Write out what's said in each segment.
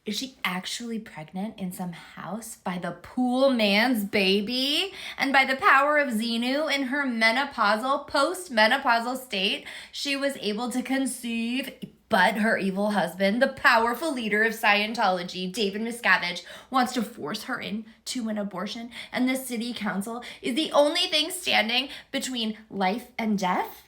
Is she actually pregnant in some house by the pool man's baby? And by the power of Xenu in her menopausal, post-menopausal state, she was able to conceive. But her evil husband, the powerful leader of Scientology, David Miscavige, wants to force her into an abortion. And the city council is the only thing standing between life and death.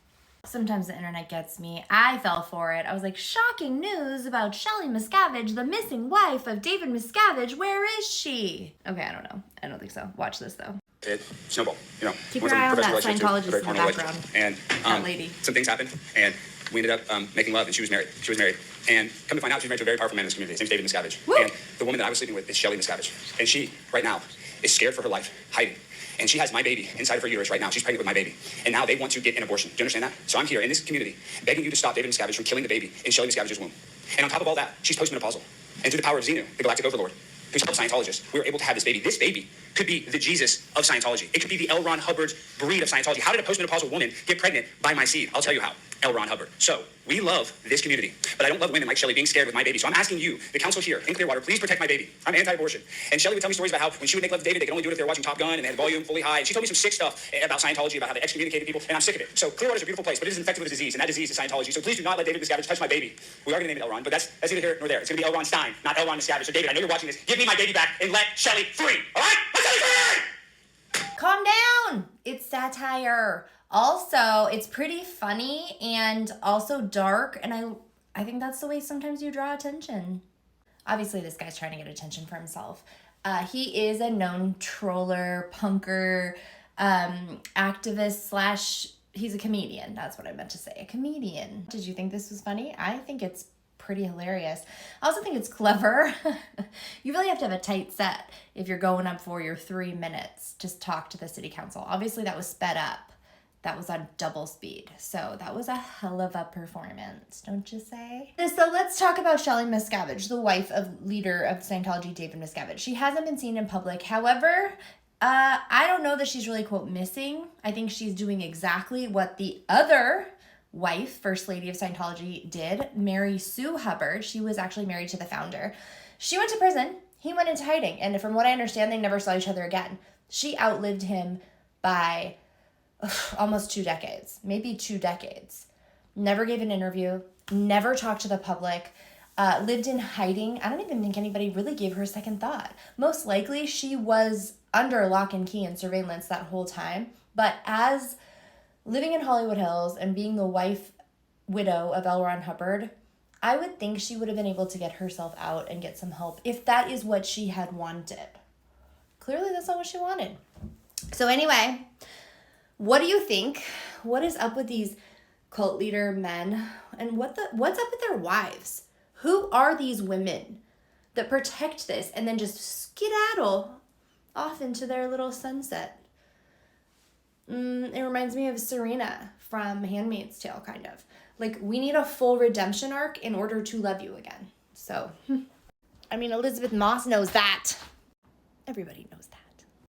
Sometimes the internet gets me. I fell for it. I was like, shocking news about Shelley Miscavige, the missing wife of David Miscavige. Where is she? Okay, I don't know. I don't think so. Watch this, though. It snowballed. Keep your eye on that Scientologist in the background. And that lady. Some things happened, and we ended up making love, and she was married. And come to find out, she was married to a very powerful man in this community. His name's David Miscavige. Woo! And the woman that I was sleeping with is Shelley Miscavige. And she, right now, is scared for her life, hiding. And she has my baby inside of her uterus right now. She's pregnant with my baby. And now they want to get an abortion. Do you understand that? So I'm here in this community begging you to stop David Miscavige from killing the baby in Shelley Miscavige's womb. And on top of all that, she's postmenopausal. And through the power of Xenu, the galactic overlord, who's a Scientologist, we were able to have this baby. This baby could be the Jesus of Scientology. It could be the L. Ron Hubbard's breed of Scientology. How did a postmenopausal woman get pregnant by my seed? I'll tell you how. L. Ron Hubbard. So we love this community, but I don't love women like Shelley being scared with my baby. So I'm asking you, the council here in Clearwater, please protect my baby. I'm anti-abortion. And Shelley would tell me stories about how when she would make love to David, they could only do it if they were watching Top Gun and they had the volume fully high. And she told me some sick stuff about Scientology, about how they excommunicated people, and I'm sick of it. So Clearwater's a beautiful place, but it is infected with a disease, and that disease is Scientology. So please do not let David Miscavige touch my baby. We are going to name it L. Ron, but that's neither here nor there. It's going to be L. Ron Stein, not L. Ron Miscavige. So David, I know you're watching this. Give me my baby back and let Shelley free. All right? Let Shelley free! Calm down. It's satire. Also, it's pretty funny and also dark, and I think that's the way sometimes you draw attention. Obviously, this guy's trying to get attention for himself. He is a known troller, punker, activist / he's a comedian. That's what I meant to say. A comedian. Did you think this was funny? I think it's pretty hilarious. I also think it's clever. You really have to have a tight set if you're going up for your 3 minutes to talk to the city council. Obviously, that was sped up. That was on double speed. So that was a hell of a performance, don't you say? So let's talk about Shelley Miscavige, the wife of leader of Scientology, David Miscavige. She hasn't been seen in public. However, I don't know that she's really, quote, missing. I think she's doing exactly what the other wife, First Lady of Scientology, did, Mary Sue Hubbard. She was actually married to the founder. She went to prison. He went into hiding. And from what I understand, they never saw each other again. She outlived him by almost 2 decades, maybe 2 decades. Never gave an interview, never talked to the public, lived in hiding. I don't even think anybody really gave her a second thought. Most likely she was under lock and key and surveillance that whole time. But as living in Hollywood Hills and being the widow of L. Ron Hubbard, I would think she would have been able to get herself out and get some help if that is what she had wanted. Clearly, that's not what she wanted. So anyway, what do you think? What is up with these cult leader men? And what's up with their wives? Who are these women that protect this and then just skedaddle off into their little sunset? It reminds me of Serena from Handmaid's Tale, kind of. Like, we need a full redemption arc in order to love you again. So, I mean, Elizabeth Moss knows that. Everybody knows that.